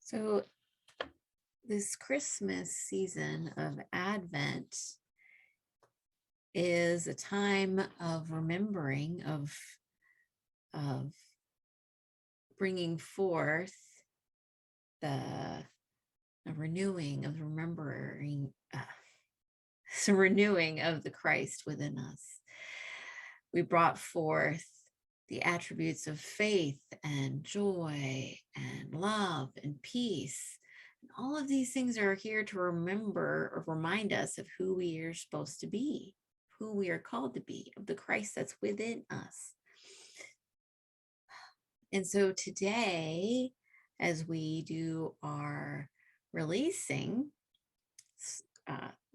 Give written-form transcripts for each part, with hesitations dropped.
So, this Christmas season of Advent is a time of remembering, of bringing forth the, the renewing of remembering, the renewing of the Christ within us. We brought forth the attributes of faith and joy and love and peace. And all of these things are here to remember or remind us of who we are supposed to be, who we are called to be, of the Christ that's within us. And so today, as we do our releasing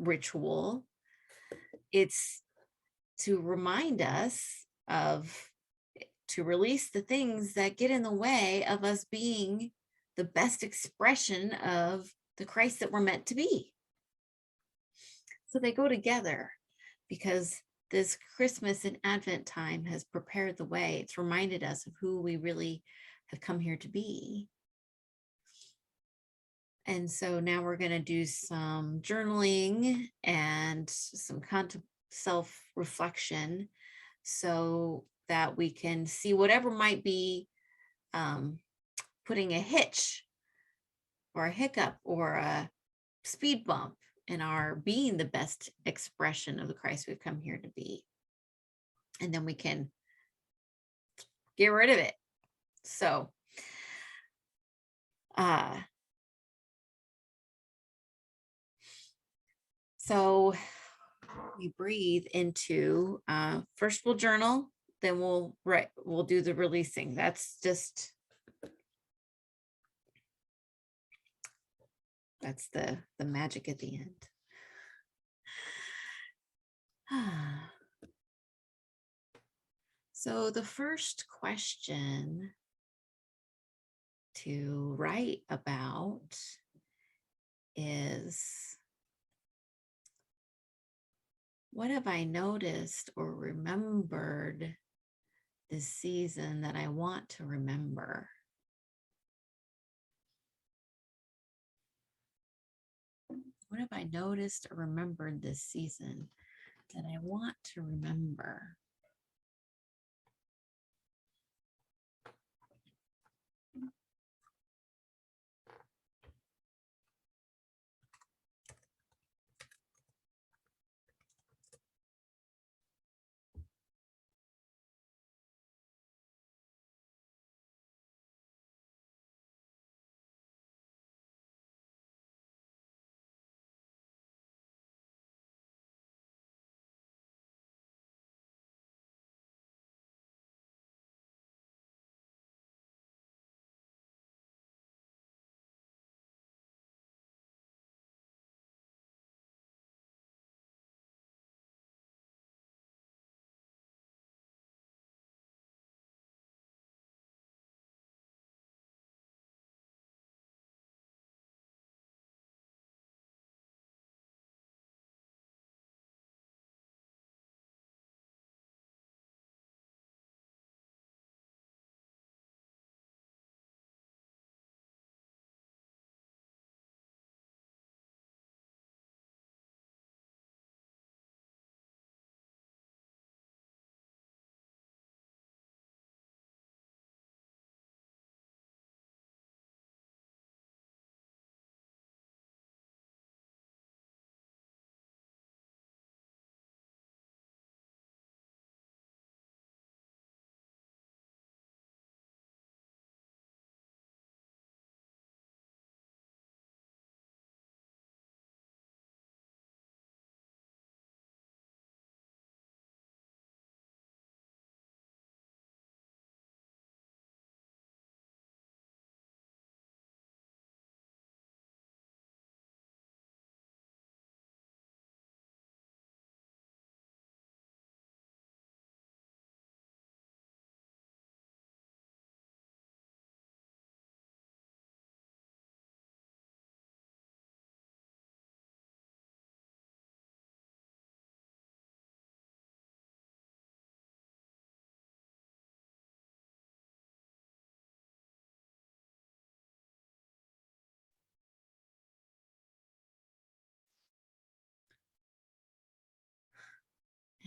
ritual, it's to remind us to release the things that get in the way of us being the best expression of the Christ that we're meant to be. So they go together because this Christmas and Advent time has prepared the way. It's reminded us of who we really have come here to be. And so now we're going to do some journaling and some self-reflection so that we can see whatever might be putting a hitch or a hiccup or a speed bump in our being the best expression of the Christ we've come here to be. And then we can get rid of it. So, we breathe into, first we'll journal, then we'll do the releasing. That's the magic at the end. So the first question to write about is, what have I noticed or remembered this season that I want to remember? What have I noticed or remembered this season that I want to remember?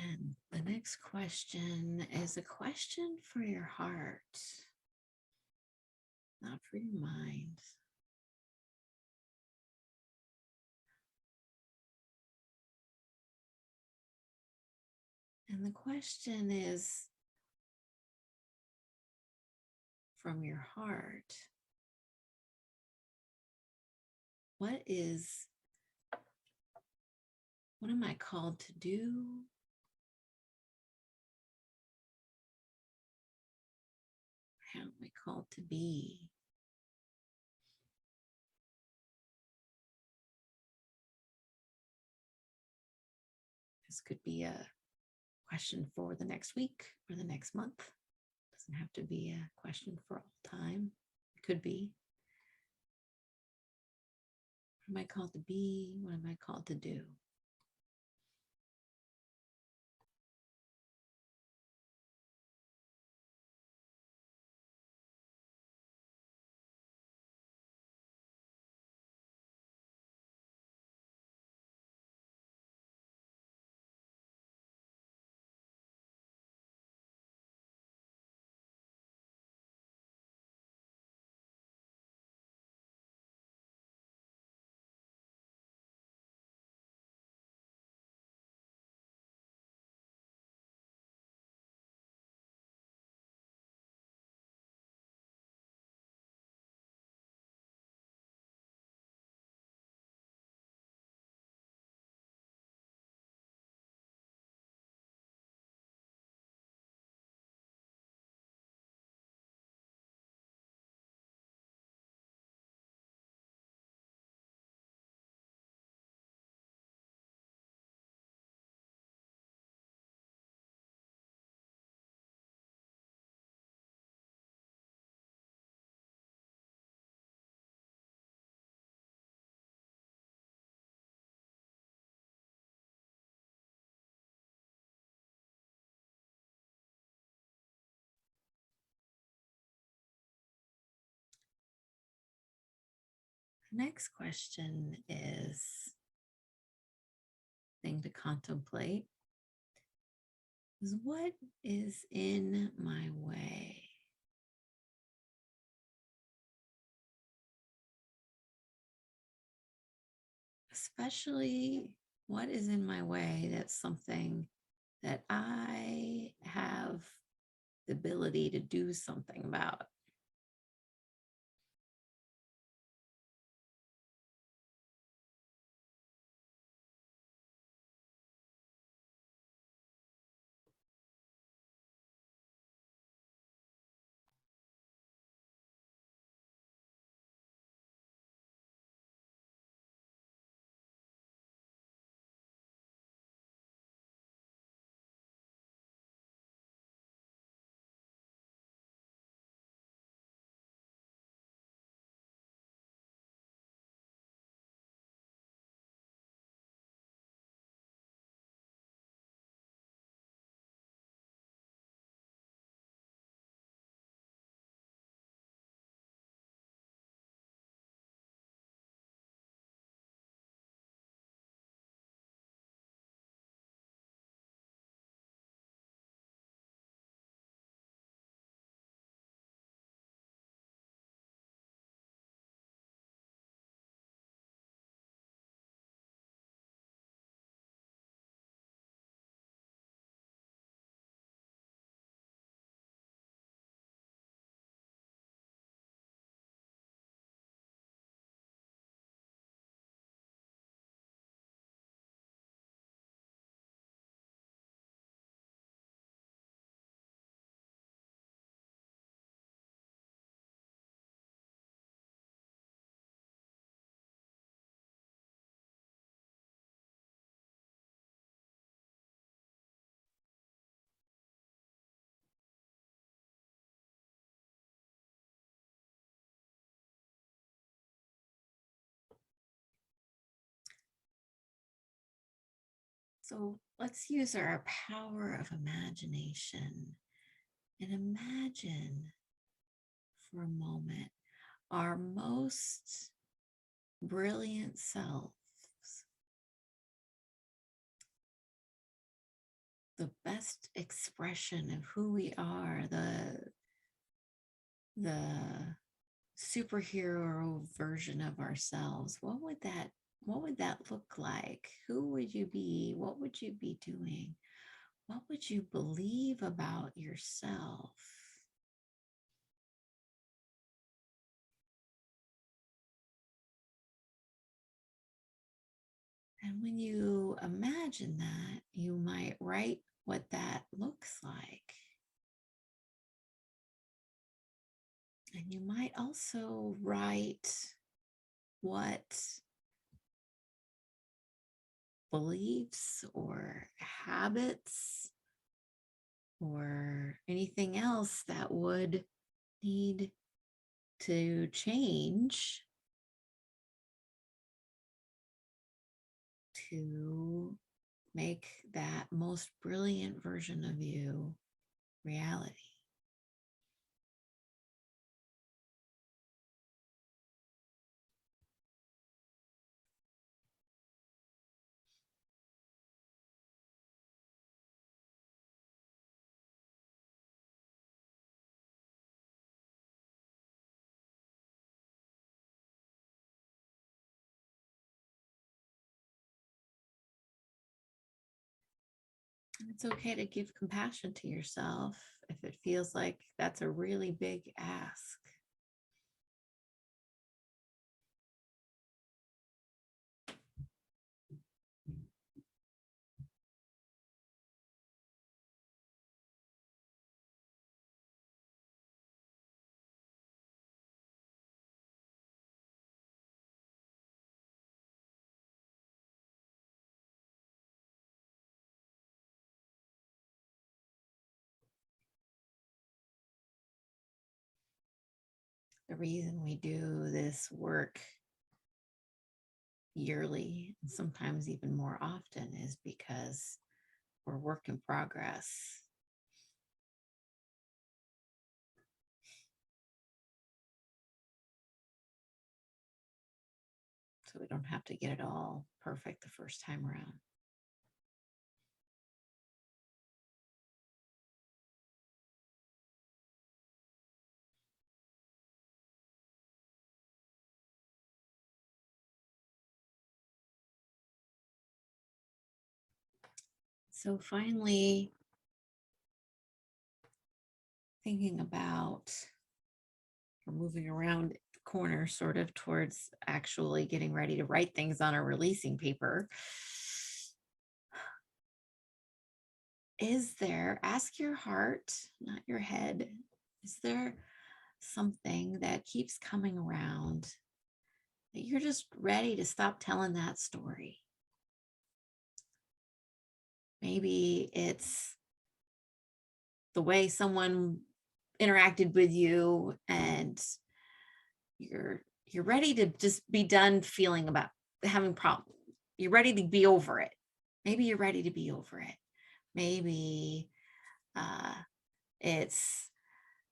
And the next question is a question for your heart, not for your mind. And the question is from your heart, what am I called to do? How am I called to be? This could be a question for the next week or the next month. It doesn't have to be a question for all time. It could be. What am I called to be? What am I called to do? The next question is thing to contemplate is what is in my way? Especially what is in my way that's something that I have the ability to do something about. So let's use our power of imagination and imagine for a moment our most brilliant selves, the best expression of who we are, the superhero version of ourselves, what would that look like? Who would you be? What would you be doing? What would you believe about yourself? And when you imagine that, you might write what that looks like. And you might also write what beliefs or habits or anything else that would need to change to make that most brilliant version of you reality. And it's okay to give compassion to yourself if it feels like that's a really big ask. The reason we do this work yearly, and sometimes even more often, is because we're work in progress. So we don't have to get it all perfect the first time around. So finally, thinking about, or moving around the corner sort of towards actually getting ready to write things on a releasing paper. Is there, ask your heart, not your head, is there something that keeps coming around that you're just ready to stop telling that story? Maybe it's the way someone interacted with you and you're ready to just be done feeling about having problems. You're ready to be over it. Maybe you're ready to be over it. Maybe uh, it's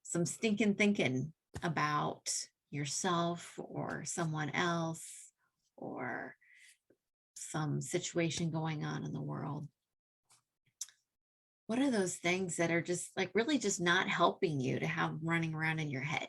some stinking thinking about yourself or someone else or some situation going on in the world. What are those things that are just like really just not helping you to have running around in your head?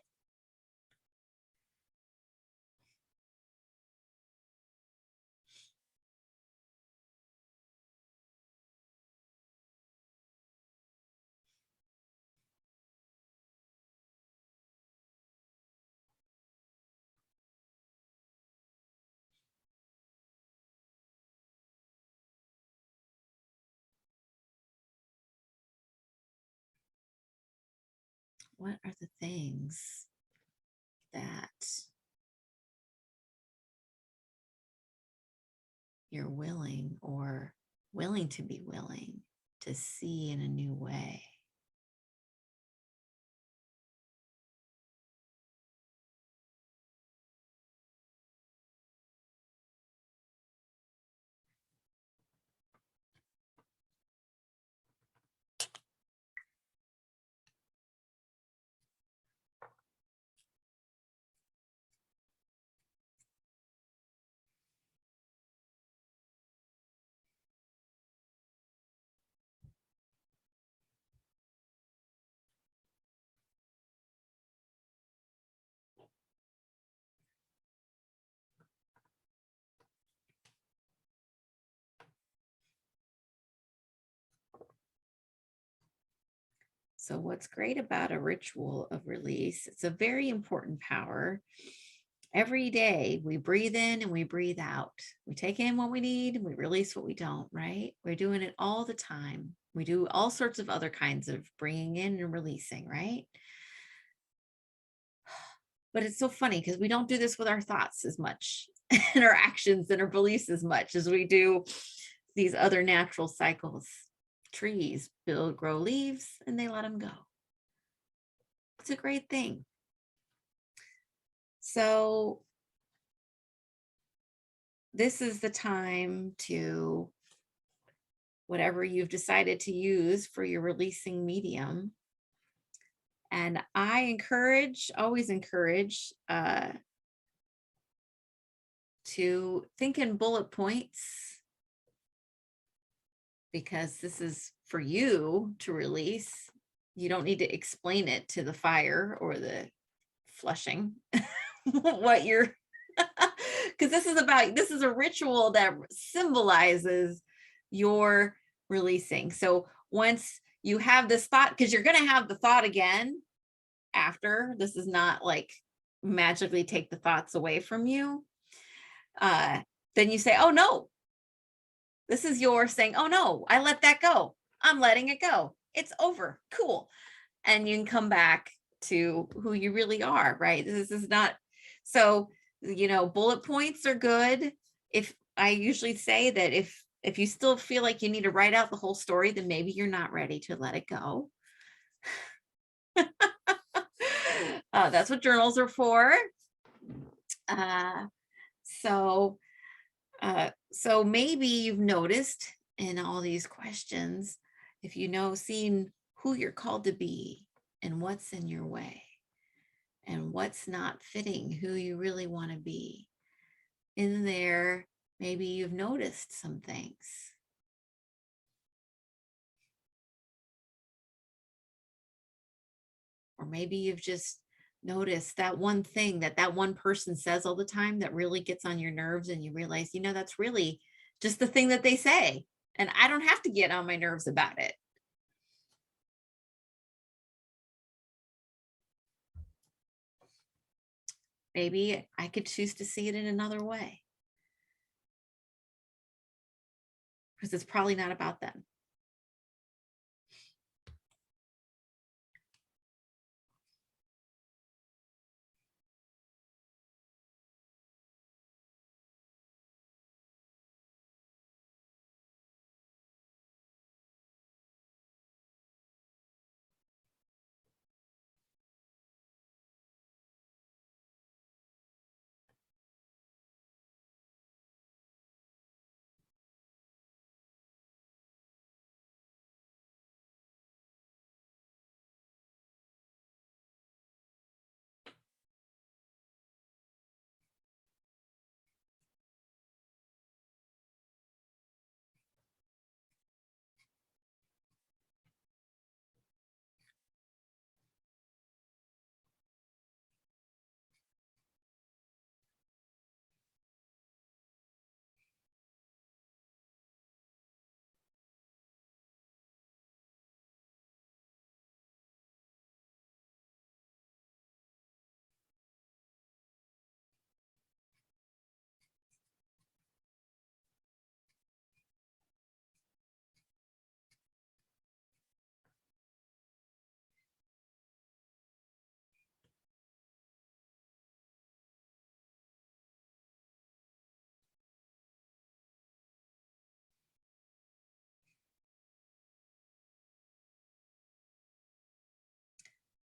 What are the things that you're willing or willing to be willing to see in a new way? So what's great about a ritual of release, it's a very important power. Every day we breathe in and we breathe out. We take in what we need and we release what we don't, right? We're doing it all the time. We do all sorts of other kinds of bringing in and releasing, right? But it's so funny because we don't do this with our thoughts as much and our actions and our beliefs as much as we do these other natural cycles. Trees build, grow leaves, and they let them go. It's a great thing. So this is the time to, whatever you've decided to use for your releasing medium. And I always encourage to think in bullet points, because this is for you to release. You don't need to explain it to the fire or the flushing what you're, because this is a ritual that symbolizes your releasing. So once you have this thought, because you're going to have the thought again after, this is not like magically take the thoughts away from you. Then you say, oh no, this is yours saying, oh no, I let that go. I'm letting it go. It's over. Cool. And you can come back to who you really are, right? This is not, so, bullet points are good. If I usually say that if you still feel like you need to write out the whole story, then maybe you're not ready to let it go. That's what journals are for. So maybe you've noticed in all these questions, if seeing who you're called to be and what's in your way and what's not fitting who you really want to be. In there, maybe you've noticed some things. Or maybe you've just noticed that one thing that one person says all the time that really gets on your nerves, and you realize, that's really just the thing that they say, and I don't have to get on my nerves about it. Maybe I could choose to see it in another way, because it's probably not about them.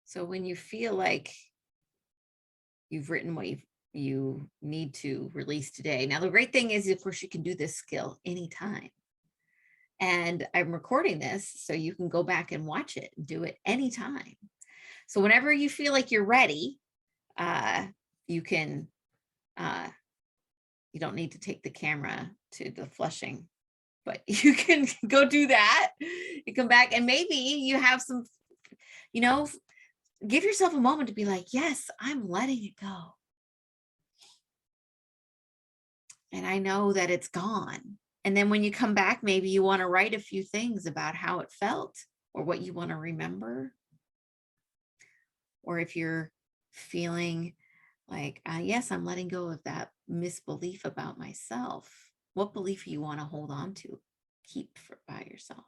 So when you feel like you've written what you need to release today. Now, the great thing is, of course, you can do this skill anytime. And I'm recording this so you can go back and watch it and do it anytime. So whenever you feel like you're ready, you can, you don't need to take the camera to the flushing, but you can go do that. You come back and maybe you have some, give yourself a moment to be like, yes, I'm letting it go. And I know that it's gone. And then when you come back, maybe you want to write a few things about how it felt or what you want to remember. Or if you're feeling like, yes, I'm letting go of that misbelief about myself, what belief you want to hold on to, keep by yourself?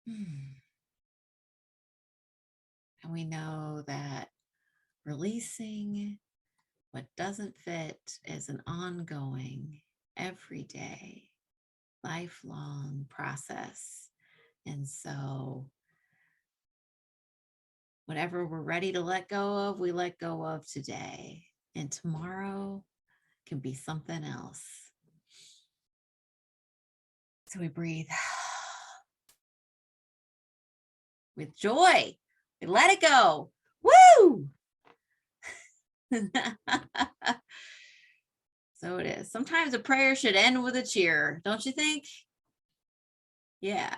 Hmm. And we know that releasing what doesn't fit is an ongoing, everyday, lifelong process. And so, whatever we're ready to let go of, we let go of today. And tomorrow can be something else. So we breathe with joy. We let it go. Woo! So it is. Sometimes a prayer should end with a cheer, don't you think? Yeah.